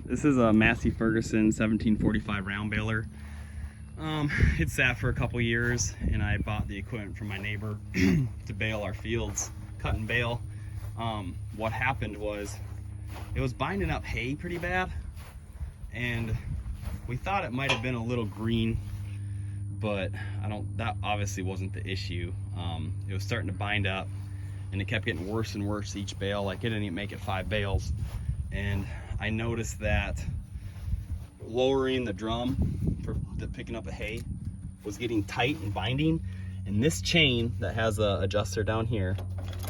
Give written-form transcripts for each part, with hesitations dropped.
This is a Massey Ferguson 1745 round baler. It sat for a couple years, and I bought the equipment from my neighbor to bale our fields, cut and bale. What happened was it was binding up hay pretty bad, and we thought it might have been a little green, but that obviously wasn't the issue. It was starting to bind up, and it kept getting worse and worse each bale. Like, it didn't even make it 5 bales. And I noticed that lowering the drum for picking up a hay was getting tight and binding, and this chain that has a adjuster down here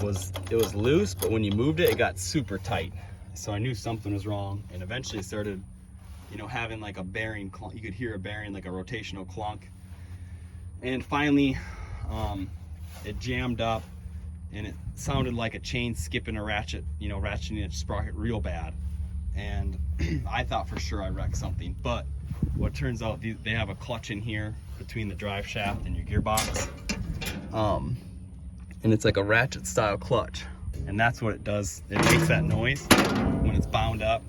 was loose, but when you moved it, it got super tight. So I knew something was wrong, and eventually it started, having like a bearing clunk. You could hear a bearing, like a rotational clunk. And finally, it jammed up, and it sounded like a chain skipping a ratchet, ratcheting a sprocket real bad. And I thought for sure I wrecked something, but what turns out, they have a clutch in here between the drive shaft and your gearbox. And it's like a ratchet style clutch. And that's what it does. It makes that noise when it's bound up.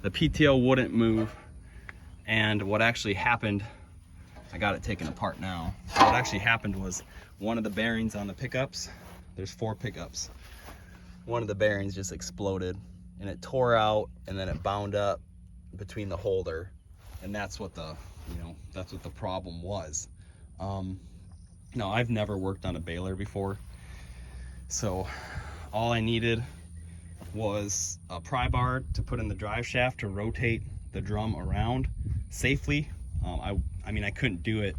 The PTO wouldn't move. And what actually happened, I got it taken apart now. What actually happened was one of the bearings on the pickups, there's 4 pickups. One of the bearings just exploded, and it tore out, and then it bound up between the holder. And that's what the problem was. Now, I've never worked on a baler before, so all I needed was a pry bar to put in the drive shaft to rotate the drum around safely. I couldn't do it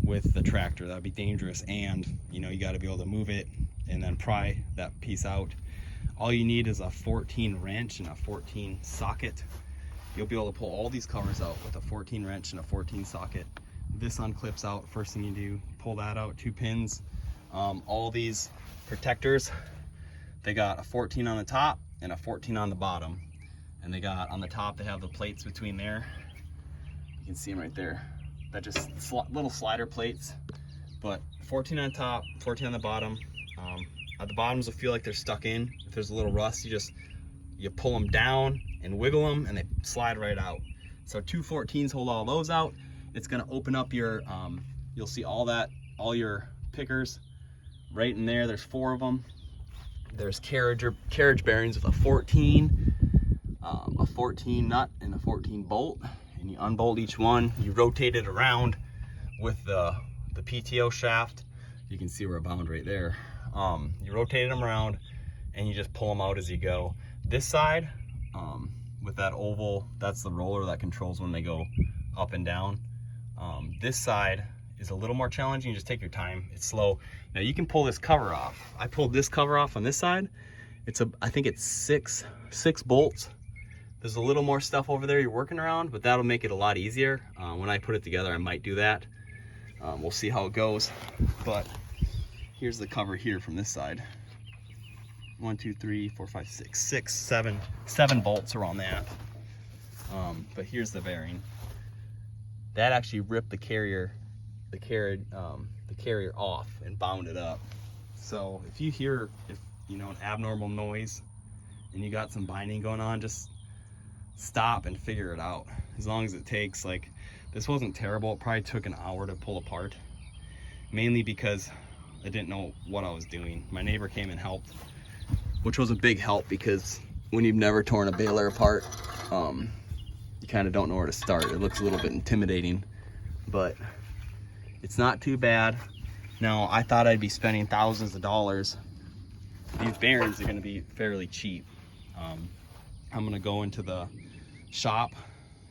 with the tractor. That'd be dangerous, and you got to be able to move it and then pry that piece out. All you need is a 14 wrench and a 14 socket. You'll be able to pull all these covers out with a 14 wrench and a 14 socket. This unclips out. First thing you do, pull that out, 2 pins. All these protectors, they got a 14 on the top and a 14 on the bottom. And they got, on the top, they have the plates between there. You can see them right there. That just little slider plates, but 14 on top, 14 on the bottom. At the bottoms will feel like they're stuck in. If there's a little rust, you pull them down and wiggle them, and they slide right out. So 2 14s hold all those out. It's gonna open up your, you'll see all your pickers right in there. There's 4 of them. There's carriage bearings with a 14 nut and a 14 bolt, and you unbolt each one. You rotate it around with the PTO shaft. You can see we're bound right there. You rotate them around, and you just pull them out as you go. This side, with that oval, that's the roller that controls when they go up and down. This side is a little more challenging. You just take your time. It's slow. Now you can pull this cover off. I pulled this cover off on this side. I think it's six bolts. There's a little more stuff over there you're working around, but that'll make it a lot easier. When I put it together, I might do that. We'll see how it goes. But here's the cover here from this side. 1, 2, 3, 4, 5, 6, 7 bolts are on that. But here's the bearing. That actually ripped the carrier off and bound it up. So if you hear an abnormal noise and you got some binding going on, just stop and figure it out. As long as it takes, like, this wasn't terrible. It probably took an hour to pull apart, mainly because I didn't know what I was doing. My neighbor came and helped, which was a big help, because when you've never torn a baler apart, you kind of don't know where to start. It looks a little bit intimidating, but it's not too bad. Now, I thought I'd be spending thousands of dollars. These bearings are going to be fairly cheap. I'm going to go into the shop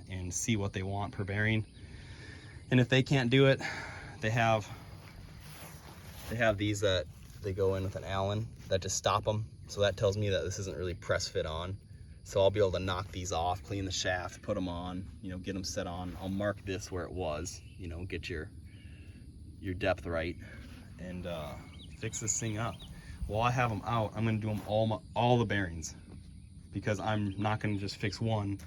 and see what they want per bearing, and if they can't do it, they have these that they go in with an Allen that just stop them. So that tells me that this isn't really press fit on. So I'll be able to knock these off, clean the shaft, put them on, get them set on. I'll mark this where it was, get your depth right, and fix this thing up. While I have them out, I'm gonna do them all the bearings, because I'm not gonna just fix one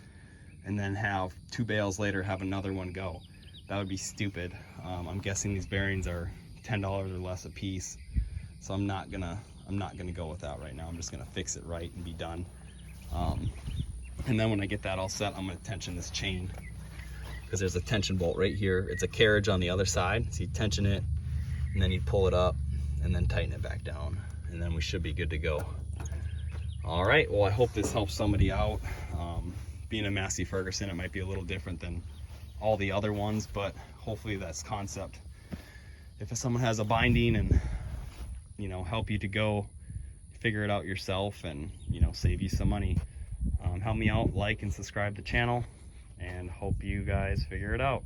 and then have 2 bales later have another one go. That would be stupid. I'm guessing these bearings are $10 or less a piece, so I'm not gonna go with that right now. I'm just gonna fix it right and be done. And then when I get that all set, I'm gonna tension this chain, because there's a tension bolt right here. It's a carriage on the other side. So you tension it, and then you pull it up, and then tighten it back down. And then we should be good to go. All right, well, I hope this helps somebody out. Being a Massey Ferguson, it might be a little different than all the other ones, but hopefully that's concept. If someone has a binding and, you know, help you to go figure it out yourself and, you know, save you some money, help me out, like and subscribe to the channel, and hope you guys figure it out.